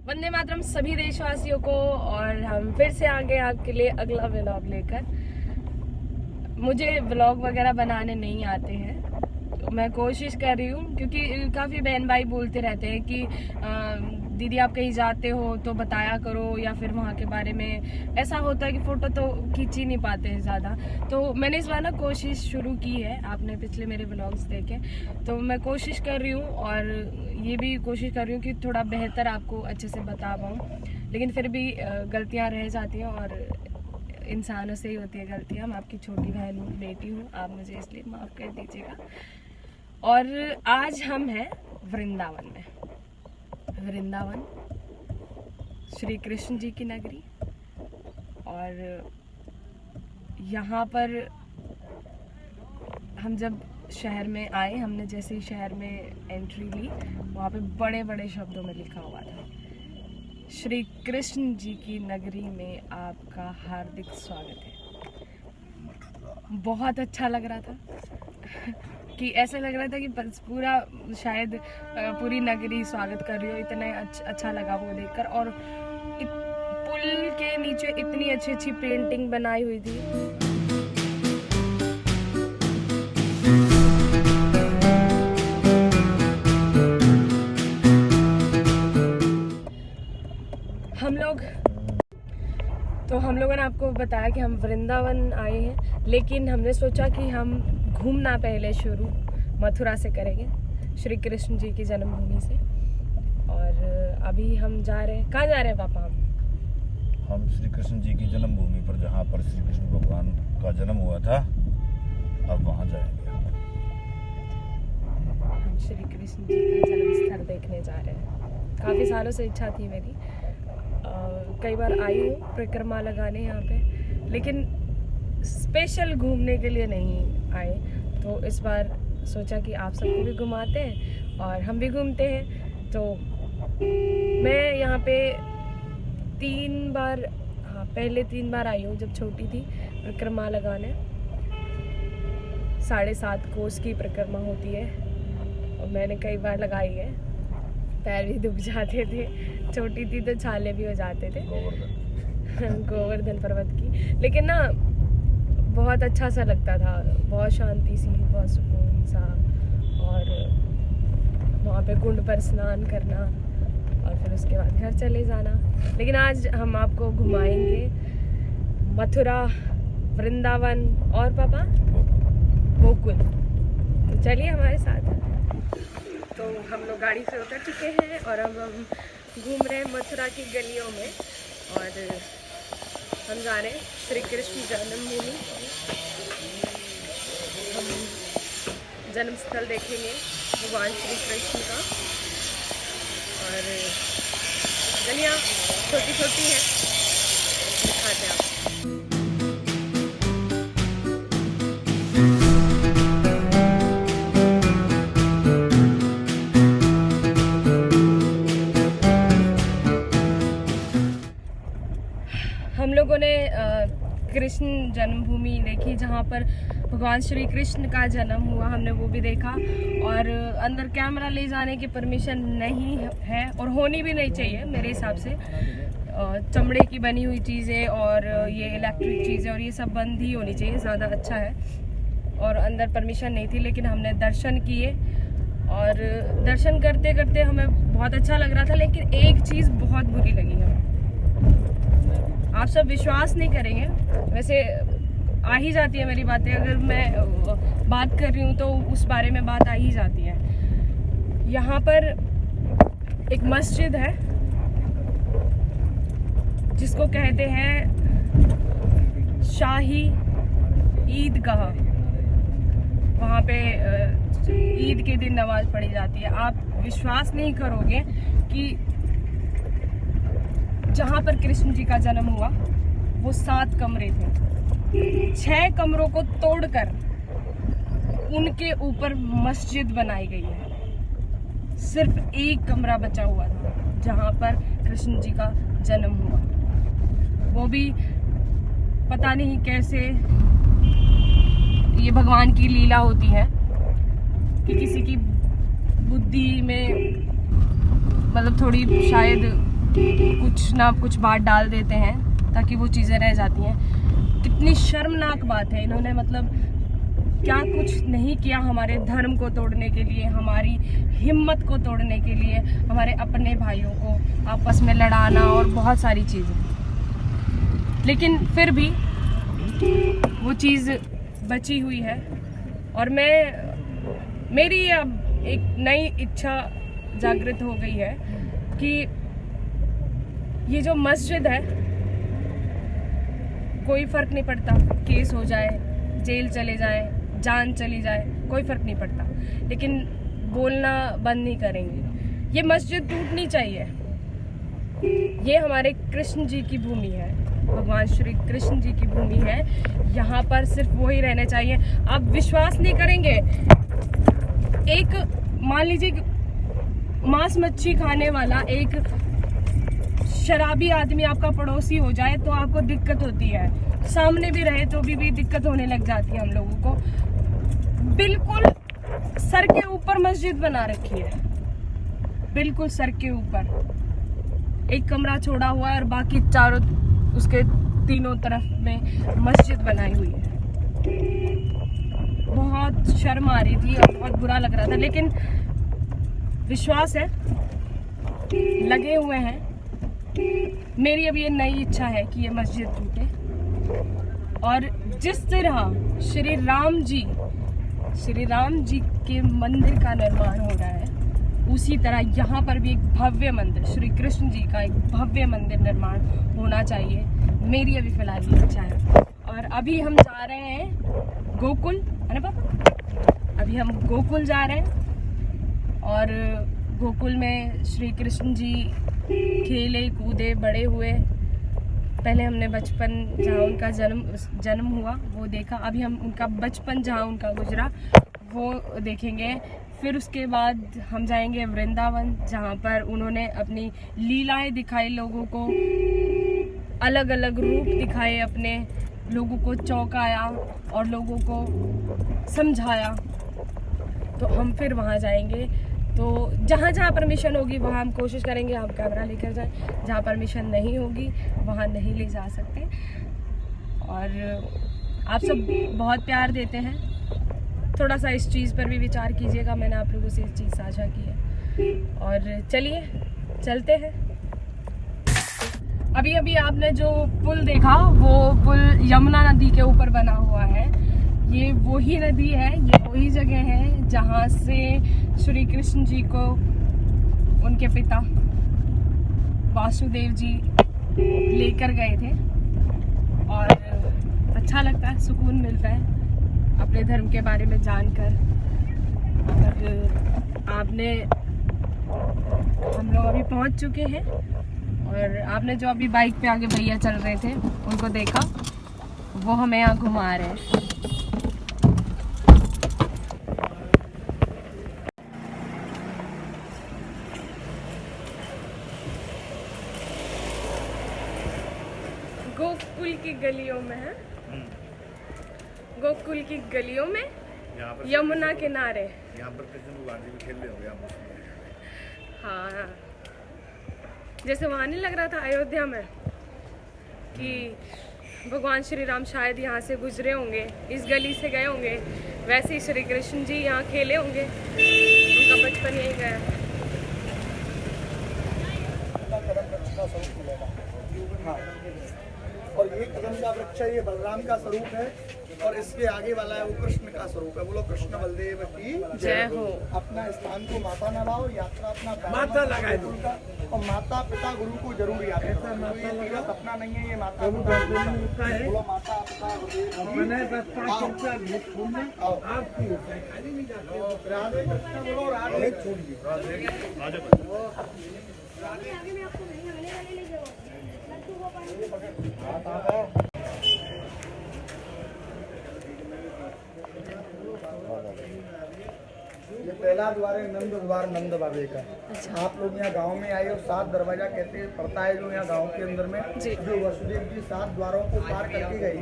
वंदे मातरम सभी देशवासियों को। और हम फिर से आ गए आपके लिए अगला व्लॉग लेकर। मुझे व्लॉग वगैरह बनाने नहीं आते हैं, तो मैं कोशिश कर रही हूँ, क्योंकि काफ़ी बहन भाई बोलते रहते हैं कि दीदी आप कहीं जाते हो तो बताया करो, या फिर वहाँ के बारे में ऐसा होता है कि फ़ोटो तो खींच ही नहीं पाते हैं ज़्यादा। तो मैंने इस बार ना कोशिश शुरू की है, आपने पिछले मेरे व्लॉग्स देखे, तो मैं कोशिश कर रही हूँ और ये भी कोशिश कर रही हूँ कि थोड़ा बेहतर आपको अच्छे से बता पाऊँ, लेकिन फिर भी गलतियाँ रह जाती हैं और इंसानों से ही होती है गलतियाँ। मैं आपकी छोटी बहन हूँ, बेटी हूँ, आप मुझे इसलिए माफ़ कर दीजिएगा। और आज हम हैं वृंदावन में। वृंदावन श्री कृष्ण जी की नगरी, और यहाँ पर हम जब शहर में आए, हमने जैसे ही शहर में एंट्री ली, वहाँ पे बड़े बड़े शब्दों में लिखा हुआ था, श्री कृष्ण जी की नगरी में आपका हार्दिक स्वागत है। बहुत अच्छा लग रहा था कि ऐसा लग रहा था कि बस पूरा शायद पूरी नगरी स्वागत कर रही हो, इतना अच्छा लगा वो देखकर। और पुल के नीचे इतनी अच्छी अच्छी पेंटिंग बनाई हुई थी। हम लोगों ने आपको बताया कि हम वृंदावन आए हैं, लेकिन हमने सोचा कि हम घूमना पहले शुरू मथुरा से करेंगे, श्री कृष्ण जी की जन्मभूमि से। और अभी हम जा रहे हैं, कहाँ जा रहे हैं पापा? हम श्री कृष्ण जी की जन्मभूमि पर, जहाँ पर श्री कृष्ण भगवान का जन्म हुआ था, अब वहाँ जाएंगे। हम श्री कृष्ण जी का जन्म स्थल देखने जा रहे हैं। काफ़ी सालों से इच्छा थी मेरी, कई बार आई हूँ परिक्रमा लगाने यहाँ पे, लेकिन स्पेशल घूमने के लिए नहीं आए। तो इस बार सोचा कि आप सबको भी घुमाते हैं और हम भी घूमते हैं। तो मैं यहाँ पे 3 बार, पहले 3 बार आई हूँ जब छोटी थी परिक्रमा लगाने। 7.5 कोस की परिक्रमा होती है और मैंने कई बार लगाई है। पैर भी दुख जाते थे, छोटी थी तो छाले भी हो जाते थे गोवर्धन पर्वत की। लेकिन ना बहुत अच्छा सा लगता था, बहुत शांति सी, बहुत सुकून सा, और वहाँ पे कुंड पर स्नान करना और फिर उसके बाद घर चले जाना। लेकिन आज हम आपको घुमाएंगे मथुरा, वृंदावन और पापा गोकुल। तो चलिए हमारे साथ। तो हम लोग गाड़ी से उतर चुके हैं और अब हम घूम रहे हैं मथुरा की गलियों में, और हम जा रहे हैं श्री कृष्ण जन्मभूमि। हम जन्म स्थल देखेंगे भगवान श्री कृष्ण का, और गलियाँ छोटी छोटी हैं, दिखाते हैं आपको। हम लोगों ने कृष्ण जन्मभूमि देखी, जहाँ पर भगवान श्री कृष्ण का जन्म हुआ, हमने वो भी देखा। और अंदर कैमरा ले जाने की परमिशन नहीं है और होनी भी नहीं चाहिए मेरे हिसाब से। चमड़े की बनी हुई चीज़ें और ये इलेक्ट्रिक चीज़ें और ये सब बंद ही होनी चाहिए, ज़्यादा अच्छा है। और अंदर परमिशन नहीं थी, लेकिन हमने दर्शन किए, और दर्शन करते करते हमें बहुत अच्छा लग रहा था। लेकिन एक चीज़ बहुत बुरी लगी हमें, आप सब विश्वास नहीं करेंगे, वैसे आ ही जाती है मेरी बातें, अगर मैं बात कर रही हूँ तो उस बारे में बात आ ही जाती है। यहाँ पर एक मस्जिद है जिसको कहते हैं शाही ईदगाह। वहाँ पे ईद के दिन नमाज पढ़ी जाती है। आप विश्वास नहीं करोगे कि जहाँ पर कृष्ण जी का जन्म हुआ वो 7 कमरे थे, 6 कमरों को तोड़कर उनके ऊपर मस्जिद बनाई गई है। सिर्फ एक कमरा बचा हुआ था जहाँ पर कृष्ण जी का जन्म हुआ, वो भी पता नहीं कैसे। ये भगवान की लीला होती है कि किसी की बुद्धि में मतलब थोड़ी शायद कुछ ना कुछ बात डाल देते हैं ताकि वो चीज़ें रह जाती हैं। कितनी शर्मनाक बात है, इन्होंने मतलब क्या कुछ नहीं किया हमारे धर्म को तोड़ने के लिए, हमारी हिम्मत को तोड़ने के लिए, हमारे अपने भाइयों को आपस में लड़ाना और बहुत सारी चीज़ें, लेकिन फिर भी वो चीज़ बची हुई है। और मेरी अब एक नई इच्छा जागृत हो गई है कि ये जो मस्जिद है, कोई फ़र्क नहीं पड़ता केस हो जाए, जेल चले जाए, जान चली जाए, कोई फ़र्क नहीं पड़ता, लेकिन बोलना बंद नहीं करेंगे। ये मस्जिद टूटनी चाहिए। ये हमारे कृष्ण जी की भूमि है, भगवान श्री कृष्ण जी की भूमि है। यहाँ पर सिर्फ वही रहने चाहिए। आप विश्वास नहीं करेंगे, एक मान लीजिए मांस मच्छी खाने वाला एक शराबी आदमी आपका पड़ोसी हो जाए तो आपको दिक्कत होती है, सामने भी रहे तो भी दिक्कत होने लग जाती है हम लोगों को। बिल्कुल सर के ऊपर मस्जिद बना रखी है, बिल्कुल सर के ऊपर एक कमरा छोड़ा हुआ है और बाकी चारों उसके तीनों तरफ में मस्जिद बनाई हुई है। बहुत शर्म आ रही थी और बहुत बुरा लग रहा था, लेकिन विश्वास है, लगे हुए हैं। मेरी अब ये नई इच्छा है कि ये मस्जिद टूटे और जिस तरह श्री राम जी के मंदिर का निर्माण हो रहा है, उसी तरह यहाँ पर भी एक भव्य मंदिर, श्री कृष्ण जी का एक भव्य मंदिर निर्माण होना चाहिए। मेरी अभी फिलहाल ये इच्छा है। और अभी हम जा रहे हैं गोकुल, है ना पापा? अभी हम गोकुल जा रहे हैं और गोकुल में श्री कृष्ण जी खेले कूदे बड़े हुए। पहले हमने बचपन जहाँ उनका जन्म हुआ वो देखा, अभी हम उनका बचपन जहाँ उनका गुजरा वो देखेंगे। फिर उसके बाद हम जाएंगे वृंदावन, जहाँ पर उन्होंने अपनी लीलाएं दिखाई, लोगों को अलग अलग रूप दिखाए, अपने लोगों को चौंकाया और लोगों को समझाया। तो हम फिर वहाँ जाएंगे। तो जहाँ जहाँ परमिशन होगी वहाँ हम कोशिश करेंगे हम कैमरा लेकर जाएं, जहाँ परमिशन नहीं होगी वहाँ नहीं ले जा सकते। और आप सब बहुत प्यार देते हैं, थोड़ा सा इस चीज़ पर भी विचार कीजिएगा। मैंने आप लोगों से इस चीज़ साझा की है। और चलिए चलते हैं। अभी अभी आपने जो पुल देखा वो पुल यमुना नदी के ऊपर बना हुआ है। ये वही नदी है, ये वही जगह है जहाँ से श्री कृष्ण जी को उनके पिता वासुदेव जी लेकर गए थे। और अच्छा लगता है, सुकून मिलता है अपने धर्म के बारे में जानकर। और आपने, हम लोग अभी पहुंच चुके हैं और आपने जो अभी बाइक पे आगे भैया चल रहे थे उनको देखा, वो हमें यहाँ घुमा रहे हैं। गोकुल की गलियों में है, गोकुल की गलियों में यमुना किनारे। यहाँ पर कृष्ण भगवान जी भी खेल रहे होंगे आप। हाँ, जैसे वहाँ नहीं लग रहा था अयोध्या में कि भगवान श्री राम शायद यहाँ से गुजरे होंगे, इस गली से गए होंगे, वैसे ही श्री कृष्ण जी यहाँ खेले होंगे, उनका बचपन यही गया। और ये कदम का वृक्ष है, ये बलराम का स्वरूप है और इसके आगे वाला है वो कृष्ण का स्वरूप है। बोलो कृष्ण बलदेव की जय हो। अपना स्थान को माता न लाओ, यात्रा अपना माता लगाए दो और माता पिता गुरु को जरूर याद रखना। ये सपना नहीं है, ये माता बोलो माता पिता मैंने 10-5 रुपया भेंट छोड़ना आपकी होता है, खाली नहीं जाते। राधे कृष्ण बोलो, राधे छोड़िए। ये पहला द्वार है नंद द्वार, नंद बाबे का। आप लोग यहाँ गांव में आए और 7 दरवाजा कहते पड़ता है जो यहाँ गांव के अंदर में, जो वसुदेव जी 7 द्वारों को पार करके गए।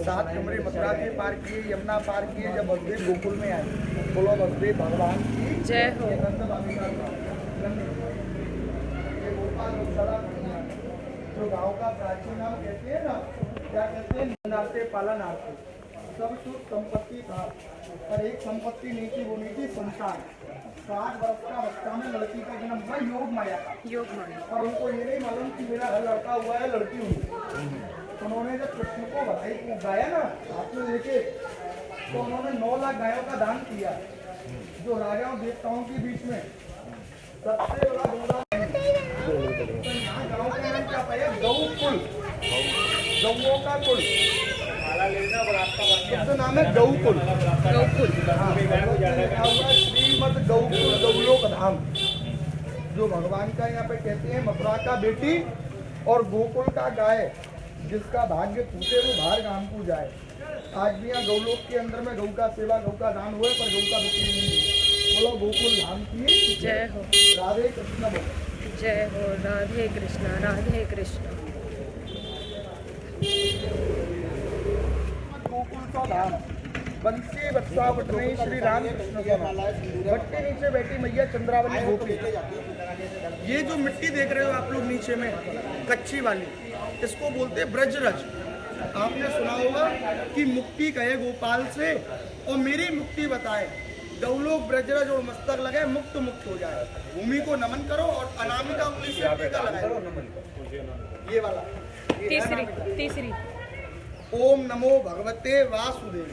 7 कमरे मथुरा के पार किए, यमुना पार किए, जब वसुदेव गोकुल में आए। बोलो वसुदेव भगवान की जय हो। नंद बाबे का गोपाल गौशाला जो गांव का प्राचीन नाम कहते हैं ना, क्या कहते हैं, नाते पालनार्थे सब सुख संपत्ति था, पर एक संपत्ति नहीं थी, वो नहीं थी संतान। 60 वर्ष का बच्चा में लड़की का जन्म हुआ योग माया का, योग माया। और उनको ये नहीं मालूम कि मेरा लड़का हुआ है लड़की हुई। उन्होंने जब कृष्ण को बधाई को गाया ना हाथ में लेके, तो उन्होंने 9 लाख गायों का दान किया, जो राजाओं देवताओं के बीच में सबसे बड़ा गोदान। तो यहाँ गाँव का नाम क्या पाया, गौकुल, गौओं का कुल, तो नाम है गौकुल। गौकुल, श्रीमद गौकुल गौलोक धाम, जो भगवान का यहाँ पे कहते हैं मथुरा का बेटी और गोकुल का गाय, जिसका भाग्य फूटे वो बाहर गांव को जाए। आज भी यहाँ गौलोक के अंदर में गौ का सेवा, गौ का दान हुए, पर गौ का बिक्री नहीं हुई। बोलो गोकुल धाम की जय हो। राधे कृष्ण बोलो। जय हो। राधे कृष्णा, राधे कृष्णा। गोकुल का धाम, बंसी बत्सावट में श्री राम कृष्ण का नाम। भट्टे नीचे बैठी मैया चंद्रावली गोपी। ये जो मिट्टी देख रहे हो आप लोग नीचे में कच्ची वाली, इसको बोलते हैं ब्रजरज। आपने सुना होगा कि मुक्ति कहे गोपाल से और मेरी मुक्ति बताए, गौलोक ब्रजरज और मस्तक लगे, मुक्त मुक्त हो जाए। भूमि को नमन करो और अनामिका उंगली से टीका लगाए, ये वाला। तीसरी ओम नमो भगवते वासुदेव।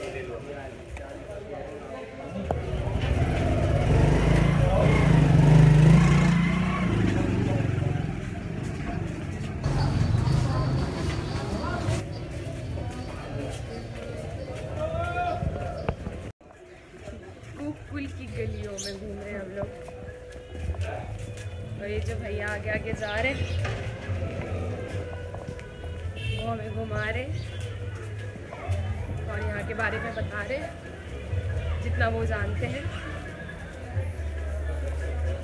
गोकुल की गलियों में घूम रहे हैं हम लोग, और ये जो भैया आगे आगे जा रहे हैं वो हमें घुमा रहे और यहाँ के बारे में बता रहे जितना वो जानते हैं।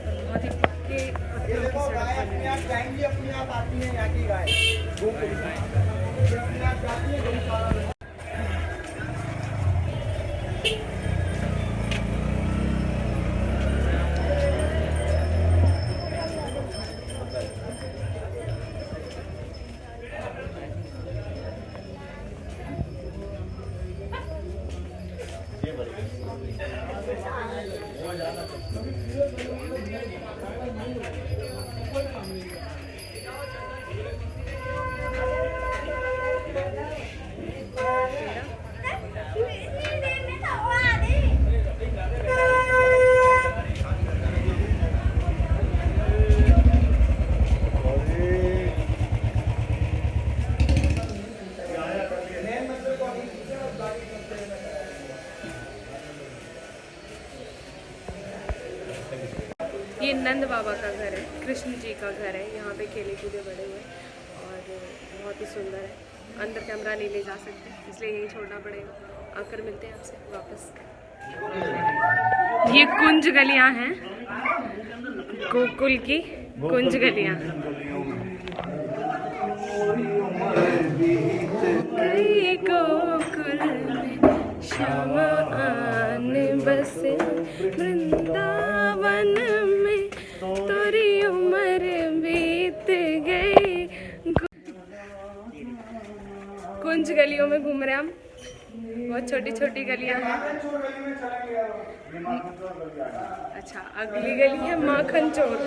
और बहुत ही पक्के पत्थरों की सड़क अपने आप जाएंगी, अपने आप आती है यहाँ की गाय, गोकुल गाय अपने आप जाती है गौशाला में। ये नंद बाबा का घर है, कृष्ण जी का घर है। यहाँ पे खेले कूदे बड़े हुए और बहुत ही सुंदर है। अंदर कैमरा नहीं ले जा सकते, इसलिए यही छोड़ना पड़ेगा। आकर मिलते हैं आपसे वापस। ये कुंज गलियाँ हैं, गोकुल की कुंज गलियाँ। गोकुल में श्याम आने बसे, वृंदावन में तोरी उम्र बीत गई। कुंज गलियों में घूम रहे हम, बहुत छोटी छोटी गलियां हैं। अच्छा, अगली गली है माखन चोर।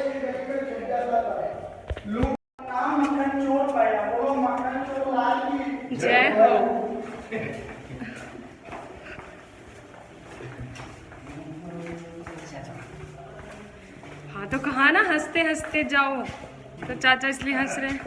जय हो। हाँ तो कहा ना हंसते हंसते जाओ, तो चाचा इसलिए हंस रहे हैं।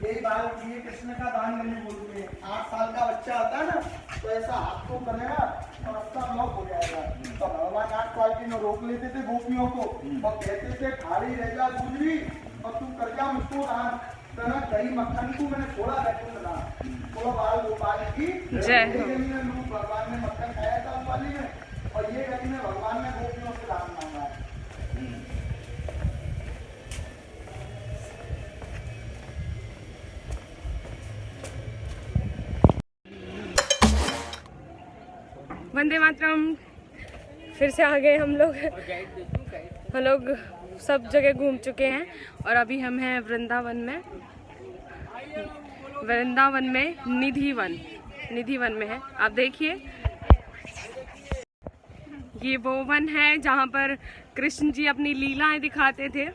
यही बात ये कृष्ण का दान नहीं बोलते हैं। 8 साल का बच्चा होता है ना, तो ऐसा हाथ को करेगा और रास्ता ब्लॉक हो जाएगा। तो भगवान 8 साल की में रोक लेते थे गोपियों को और कहते थे खाली रह जा गुजरी और तू कर जा मुझको दान। तो ना दही मक्खन को मैंने थोड़ा बैठू ना, थोड़ा बाल गोपाल की जय हो। भगवान ने मक्खन खाया था उस वाली में, और ये गली में भगवान ने गोपियों से दान मांगा है। वंदे मातरम। फिर से आ गए हम लोग सब जगह घूम चुके हैं और अभी हम हैं वृंदावन में निधि वन में है। आप देखिए, ये वो वन है जहाँ पर कृष्ण जी अपनी लीलाएं दिखाते थे,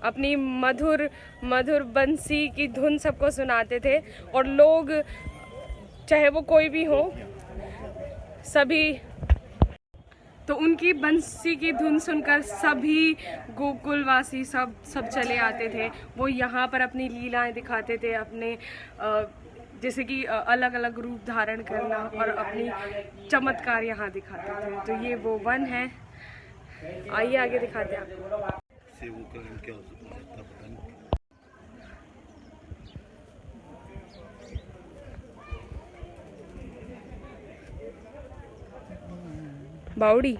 अपनी मधुर मधुर बंसी की धुन सबको सुनाते थे और लोग, चाहे वो कोई भी हो, सभी, तो उनकी बंसी की धुन सुनकर सभी गोकुलवासी सब चले आते थे। वो यहाँ पर अपनी लीलाएं दिखाते थे, अपने जैसे कि अलग अलग रूप धारण करना और अपनी चमत्कार यहाँ दिखाते थे। तो ये वो वन है, आइए आगे दिखाते हैं आपको। बावड़ी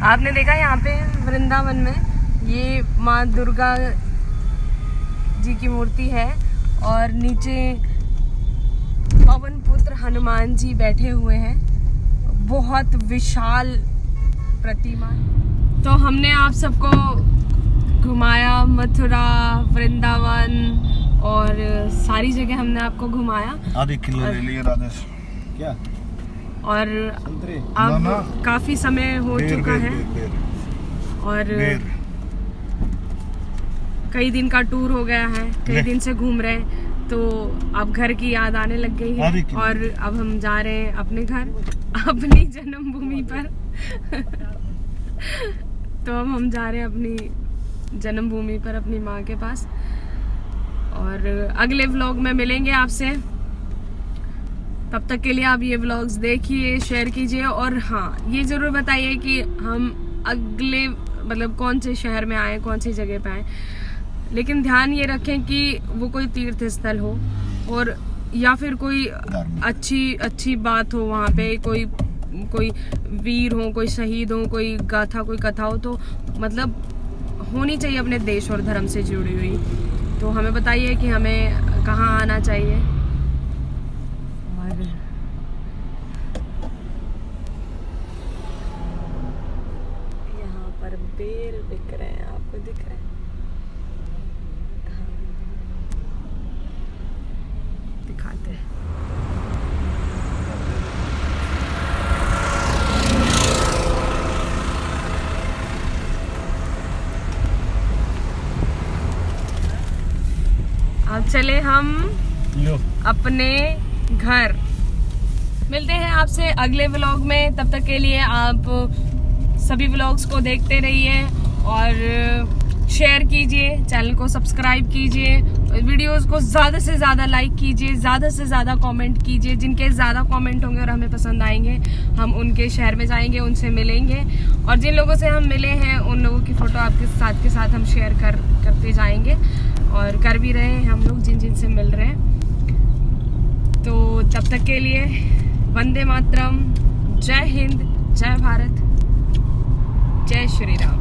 आपने देखा यहाँ पे वृंदावन में ये माँ दुर्गा जी की मूर्ति है और नीचे पवन पुत्र हनुमान जी बैठे हुए हैं, बहुत विशाल प्रतिमा। तो हमने आप सबको घुमाया, मथुरा, वृंदावन और सारी जगह हमने आपको घुमाया। आधे किलो ले लिए राजेश क्या, और अब काफी समय हो चुका है और कई दिन का टूर हो गया है, कई दिन से घूम रहे हैं, तो अब घर की याद आने लग गई है और अब हम जा रहे हैं अपने घर, अपनी जन्मभूमि पर। तो अब हम जा रहे हैं अपनी जन्मभूमि पर, अपनी माँ के पास, और अगले व्लॉग में मिलेंगे आपसे। तब तक के लिए आप ये व्लॉग्स देखिए, शेयर कीजिए और हाँ, ये जरूर बताइए कि हम अगले मतलब कौन से शहर में आए, कौन सी जगह पे आए। लेकिन ध्यान ये रखें कि वो कोई तीर्थ स्थल हो और या फिर कोई अच्छी बात हो, वहाँ पे कोई वीर हो, कोई शहीद हो, कोई गाथा, कोई कथा हो, तो मतलब होनी चाहिए अपने देश और धर्म से जुड़ी हुई। तो हमें बताइए कि हमें कहाँ आना चाहिए। यहाँ पर बेल बिक रहे हैं, आपको दिख रहे हैं? दिखाते हैं। अब चले हम अपने घर। मिलते हैं आपसे अगले व्लॉग में, तब तक के लिए आप सभी व्लॉग्स को देखते रहिए और शेयर कीजिए, चैनल को सब्सक्राइब कीजिए, वीडियोस को ज़्यादा से ज़्यादा लाइक कीजिए, ज़्यादा से ज़्यादा कमेंट कीजिए। जिनके ज़्यादा कमेंट होंगे और हमें पसंद आएंगे, हम उनके शहर में जाएंगे, उनसे मिलेंगे, और जिन लोगों से हम मिले हैं उन लोगों की फ़ोटो आपके साथ हम शेयर करते जाएंगे और कर भी रहे हैं हम लोग जिन से मिल रहे हैं। तो तब तक के लिए वंदे मातरम, जय हिंद, जय भारत, जय श्री राम।